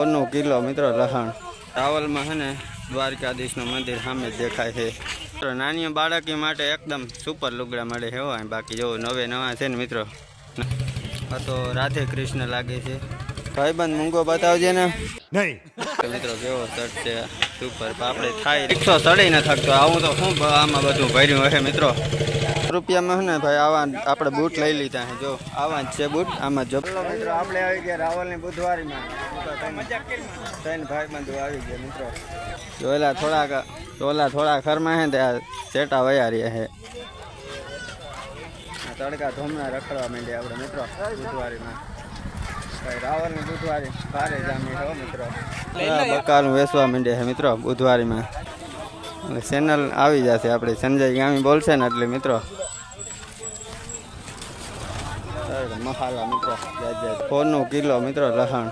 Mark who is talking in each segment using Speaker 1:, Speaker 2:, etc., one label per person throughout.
Speaker 1: Kilo મિત્રો લહણ રાવલમાં છે ને દ્વારકાધીશનું મંદિર સામે જ દેખાય છે. નાની બાળકી માટે એકદમ સુપર લુગડા મળે છે. હોય બાકી જો નવે નવા છે ને મિત્રો. આ તો રાધે કૃષ્ણ લાગે છે. ભાઈબંધ મૂંગો બતાવજે ને. નહીં મિત્રો કેવો શર્ટ છે સુપર. આપણે થાય રિક્ષો ચડી ન થકતો. આવું તો શું આમાં બધું ભર્યું હશે મિત્રો. રૂપિયામાં છે ને ભાઈ આવા આપણે બૂટ લઈ લીધા છે. જો આવા જ છે બૂટ. આમાં જો મિત્રો આપણે આવી ગયા રાવલની બુધવારીમાં. ત્રણ ભાઈબંધો આવી ગયા મિત્રો. થોડા ખરમાં છે ત્યાં સેટા વયા રહ્યા છે. તડકા ધોમણા રખડવા માંડ્યા આપણે મિત્રો બુધવારીમાં. રાવલની બુધવારી ભારે જામી છે મિત્રો. બકાલું વેચવા માંડ્યા છે મિત્રો બુધવારીમાં. એટલે ચેનલ આવી જશે આપણે. સંજય ગામી બોલશે ને એટલે મિત્રો મસાલા મિત્રો 4 કિલો મિત્રો લસણ.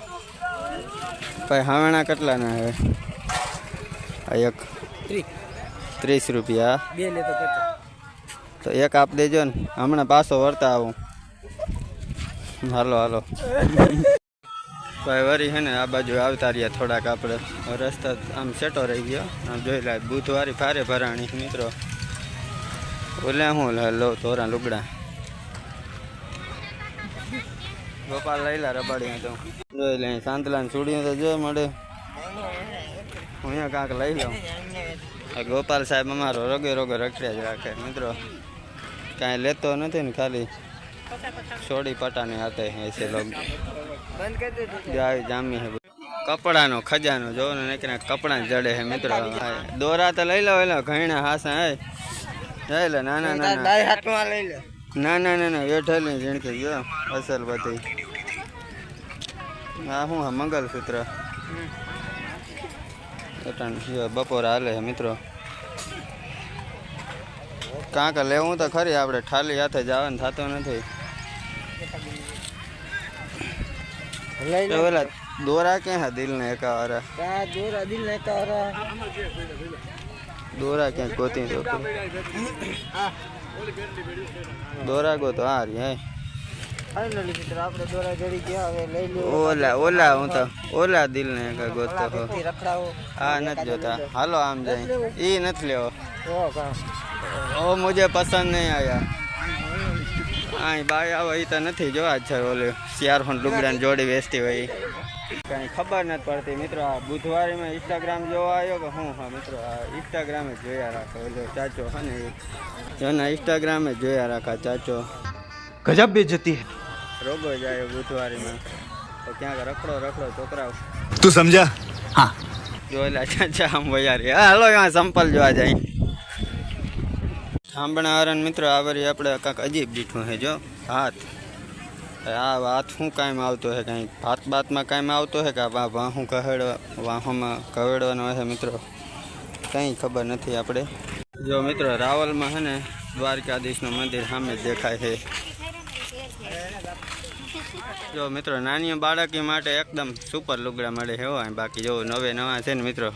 Speaker 1: ભાઈ હાવણા કેટલાના હવે? એક 30 રૂપિયા. તો એક આપ દેજો ને. હમણાં પાછો વળતા આવું. હાલો ભાઈ વરી છે ને આ બાજુ આવતા રહ્યા થોડાક. આપણે રસ્તા આમ સેટો રહી ગયો. આમ જોઈ લે બુધવારી ભારે ભરાણી મિત્રો. ઓલે હું લો તોરા લુગડા. ગોપાલ લઈ લા રબાડી તો જોઈ લે. સાંતલા ચૂડીઓ તો જો મળે. હું અહીંયા કાંક લઈ લઉં. ગોપાલ સાહેબ અમારો રોગે રખડ્યા જ રાખે મિત્રો. કાંઈ લેતો નથી ને ખાલી છોડી પટાને હાથે એસે લોગ જામી હે. કપડાનો ખજાનો જો ને કપડા જડે હે મિત્રો. દોરા તો લઈ લો ઘણા હાસા હે લે. ના વેઠેલી ઝીણકી જો અસલ બધી. હા શું હા મંગલસૂત્ર બપોરે હાલે હે મિત્રો. કાંક લેવું તો ખરી. આપણે ઠાલી હાથે જવાનું થતું નથી. ઓલા દોરા ક્યાં હે? દિલ ને એકાવારા દોરા ક્યાં ગોતી તો દોરા ગોતો આ રી હે. ઓલા હું તો ઓલા દિલ ને એકા ગોતતો આ નથી જોતા. હાલો આમ જાય. ઈ નથી લેવો. ઓ મુझे પસંદ નહીં આયા. આ બાય આવો એ તો નથી જોવા છે. ઓલે શિયારફોન લુગડા જોડી વેચતી હોય. કઈ ખબર નથી પડતી મિત્રો. આ બુધવારીમાં ઇન્સ્ટાગ્રામ જોવા આવ્યો કે શું? હા મિત્રો આ ઇન્સ્ટાગ્રામ જ જોયા રાખો. ઓલો ચાચો હા ને એના ઇન્સ્ટાગ્રામ જ જોયા રાખા ચાચો. ગજબ બેઇજ્જતી હે. રોગો જાય બુધવારીમાં તો ક્યાંક રખડો છોકરાઓ. તું સમજા? હા જોયેલા ચાચા આમ વયા રે. હાલો એમાં સંપલ જોવા જાય. સાંભણા હરણ મિત્રો આવરી આપણે કાંક અજીબ દીઠું છે જો હાથ. આ હાથ શું કાયમ આવતો છે? કાંઈ ભાત બાતમાં કાયમ આવતો છે કે વાહું વાહોમાં કવેડવાનો છે મિત્રો? કંઈ ખબર નથી આપણે. જો મિત્રો રાવલમાં છે ને દ્વારકાધીશનું મંદિર સામે જ દેખાય છે. જો મિત્રો નાની બાળકી માટે એકદમ સુપર લુગડા મળે છે. હોય બાકી જો નવે નવા છે ને મિત્રો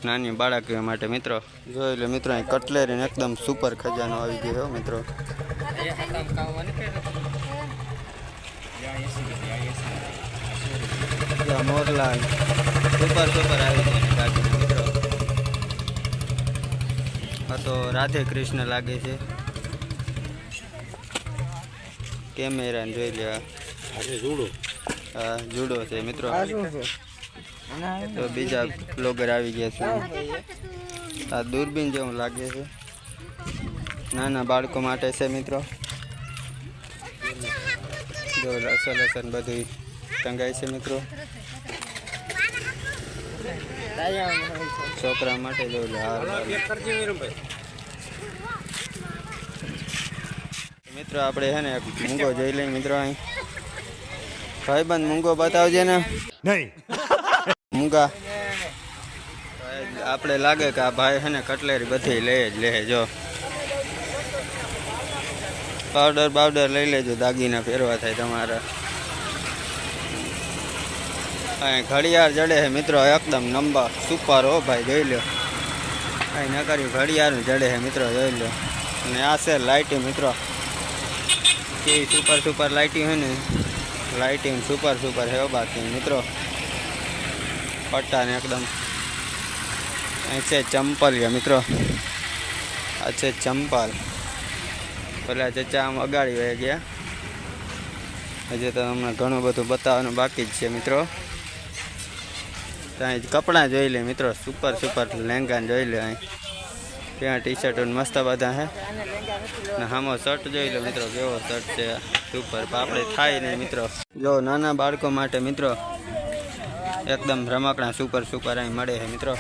Speaker 1: નાની બાળકીઓ માટે મિત્રો. જોઈ લે મિત્રો અહીં કટલેરી એકદમ સુપર ખજાનો આવી ગયો મિત્રો. મોરલા સુપર આવી ગયા મિત્રો. આ તો રાધે કૃષ્ણ લાગે છે. કેમેરા જોઈ લેવા. હા જુડો છે મિત્રો. તો બીજા બ્લોગર આવી ગયા છે. આ દૂરબીન જેવું લાગે છે. નાના બાળકો માટે છે મિત્રો. જો લસણ બધું ટંગાય છે મિત્રો. છોકરા માટે જો મિત્રો આપણે છે ને મૂંગો જોઈ લઈએ મિત્રો. અહીં ભાઈબંધ મૂંગો બતાવજે ને. નહીં મૂંગા આપણે લાગે કે આ ભાઈ છે ને કટલેરી બધી લે જો. પાવડર લઈ લેજો. દાગીના ફેરવા થાય તમારા. અહીં ઘડિયાળ જડે છે મિત્રો એકદમ નંબર સુપર હો ભાઈ જોઈ લો. અહીં ન કર્યું ઘડિયાળ જડે છે મિત્રો જોઈ લો. અને આ છે લાઇટિંગ મિત્રો. કેવી સુપર લાઇટિંગ હોય ને. લાઇટિંગ સુપર હે બાકી મિત્રો. પટ્ટા ને એકદમ. અહીં છે ચંપલિયા મિત્રો, આ છે ચંપલ. પેલા ચચા આમ અગાડી વહી ગયા. હજી તો હમણાં ઘણું બધું બતાવવાનું બાકી જ છે મિત્રો. ત્યાં કપડાં જોઈ લે મિત્રો, સુપર સુપર લહેંગા જોઈ લે. અહીં ત્યાં ટી શર્ટ મસ્ત બધા હે ને હામો શર્ટ જોઈ લો મિત્રો, કેવો શર્ટ છે સુપર. આપણે થાય નહીં મિત્રો. જો નાના બાળકો માટે મિત્રો એકદમ રમકડા સુપર સુપર અહીં મળે છે મિત્રો.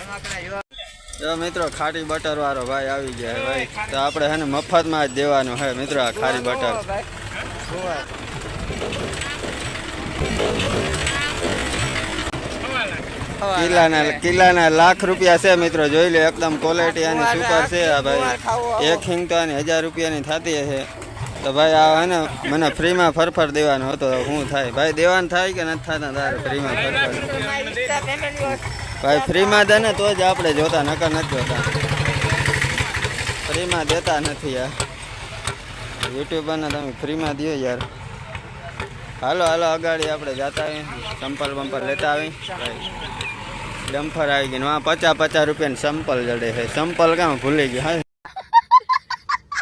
Speaker 1: જો મિત્રો ખારી બટર વાળો ભાઈ આવી ગયા છે ભાઈ. તો આપણે હે ને મફતમાં જ દેવાનું હે મિત્રો આ ખારી બટર. કિલ્લાના લાખ રૂપિયા છે મિત્રો, જોઈ લો એકદમ ક્વોલિટી આની સુપર છે. આ ભાઈ એક હિંગ તો આની 1000 રૂપિયાની થતી હશે. તો ભાઈ આ હે ને મને ફ્રીમાં ફરફર દેવાનો હતો. શું થાય ભાઈ, દેવાનું થાય કે નથી થતા તારે ફ્રીમાં ફરફર? ભાઈ ફ્રીમાં દે ને તો જ આપણે જોતા, નકર નથી જોતા. ફ્રીમાં દેતા નથી યાર. યુટ્યુબરને તમે ફ્રીમાં દો યાર. હાલો હાલો અગાડી આપણે જતા આવીએ, ચંપલ બંપલ લેતા આવી. ડમ્ફર આવી ગયું. હા 50 રૂપિયાની ચંપલ જડે છે. ચંપલ કામ ભૂલી ગયું.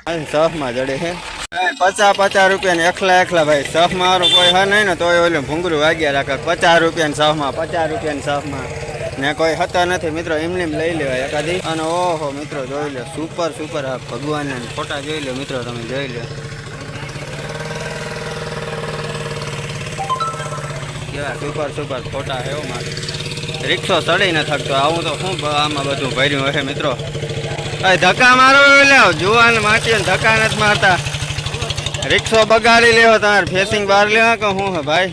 Speaker 1: હા સફમાં જડે છે 50 રૂપિયાની એકલા ભાઈ. સફમાં મારું કોઈ હા નહીં ને તોય ઓલું ભૂંગરું વાગ્યા રાખે. 50 રૂપિયાની સફમાં, 50 રૂપિયાની સફમાં ને કોઈ હતા નથી મિત્રો. એમને લઈ લેવાય એકાદી. અને ઓહો મિત્રો જોઈ લો સુપર સુપર. આ ભગવાનના ફોટા જોઈ લો મિત્રો, તમે જોઈ લો કેવા સુપર સુપર ફોટા છે. એવું મારે રિક્ષો ચડી ન થકતો. આવું તો શું આમાં બધું ભર્યું હશે મિત્રો. ધક્કા મારો લે, જુવાન માટી ધક્કા નથી મારતા. રિક્ષો બગાડી લેવો તમારે, ફેસિંગ બહાર લેવા કે શું હે ભાઈ?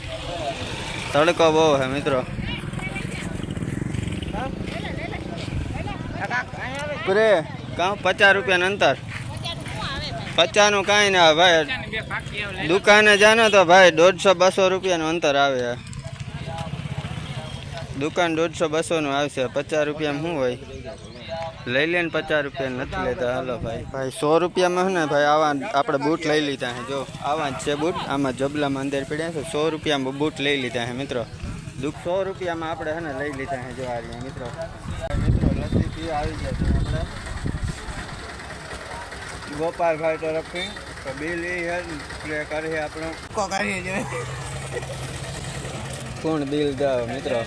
Speaker 1: તડકો બહુ હે મિત્રો. પ્રે કાં 50 રૂપિયાનું અંતર, 50નું કાંઈ ના ભાઈ. દુકાને જાનો તો ભાઈ 150-200 રૂપિયાનું અંતર આવે. દુકાન 150-200 આવશે. 50 રૂપિયામાં શું હોય? લઈ લે ને 50 રૂપિયા નથી લેતા. હાલો ભાઈ. ભાઈ 100 રૂપિયામાં ને ભાઈ આવા આપણે બૂટ લઈ લીધા છે. જો આવા જ છે બૂટ, આમાં જબલામાં અંદર પડ્યા છે. 100 રૂપિયામાં બૂટ લઈ લીધા છે મિત્રો. 100 રૂપિયામાં આપણે હે ને લઈ લીધા છે. જો આ રહ્યા મિત્રો. મિત્રો લસ્સી પીવા આવી જાય છે આપણે ગોપાલભાઈ તરફથી. તો બિલ એ પ્લે કરીએ આપણો કોણ બિલ દો મિત્રો.